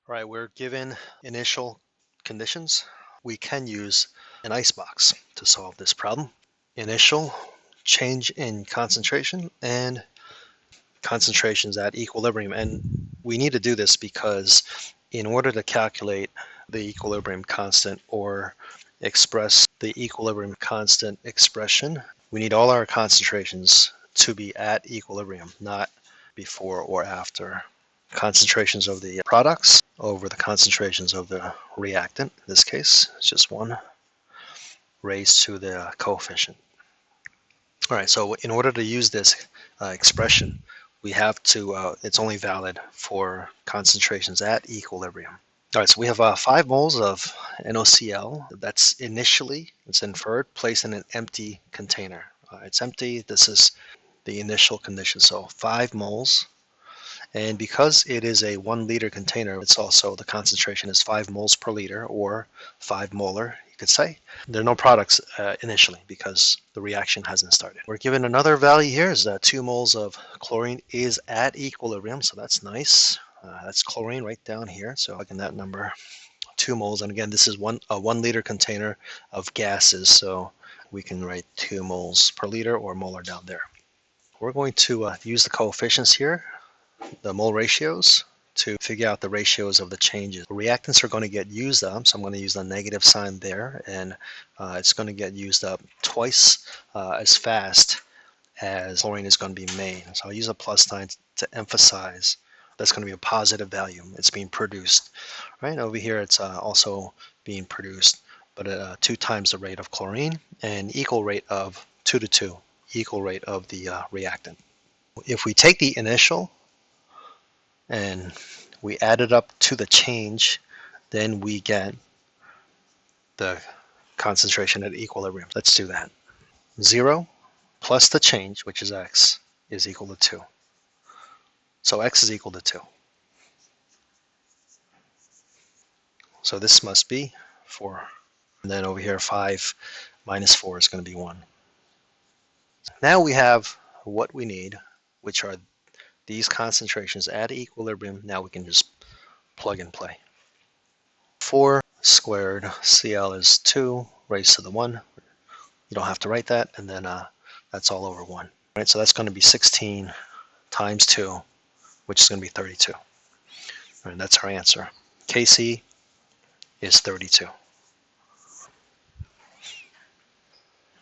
All right, we're given initial conditions. We can use an icebox to solve this problem. Initial change in concentration and concentrations at equilibrium. And we need to do this because in order to calculate the equilibrium constant or express the equilibrium constant expression, we need all our concentrations to be at equilibrium, not before or after. Concentrations of the products over the concentrations of the reactant. In this case, it's just 1 raised to the coefficient. All right, so in order to use this expression, we have to, it's only valid for concentrations at equilibrium. All right, so we have 5 moles of NOCl. That's initially, it's inferred, placed in an empty container. It's empty. This is the initial condition. So 5 moles. And because it is a 1 liter container, it's also, the concentration is 5 moles per liter, or 5 molar, you could say. There are no products initially because the reaction hasn't started. We're given another value here is that 2 moles of chlorine is at equilibrium, so that's nice. That's chlorine right down here, so plug in that number, 2 moles. And again, this is a 1 liter container of gases, so we can write 2 moles per liter or molar down there. We're going to use the coefficients here, the mole ratios, to figure out the ratios of the changes. The reactants are going to get used up, so I'm going to use the negative sign there, and it's going to get used up twice as fast as chlorine is going to be made. So I'll use a plus sign to emphasize that's going to be a positive value. It's being produced. Right over here, it's also being produced, but at 2 times the rate of chlorine and equal rate of 2 to 2, equal rate of the reactant. If we take the initial and we add it up to the change, then we get the concentration at equilibrium. Let's do that. 0 plus the change, which is x, is equal to 2. So x is equal to 2. So this must be 4. And then over here, 5 minus 4 is going to be 1. Now we have what we need, which are these concentrations at equilibrium. Now we can just plug and play. 4 squared Cl is 2 raised to the 1. You don't have to write that, and then that's all over 1. Right, so that's going to be 16 times 2, which is going to be 32. And that's our answer. Kc is 32.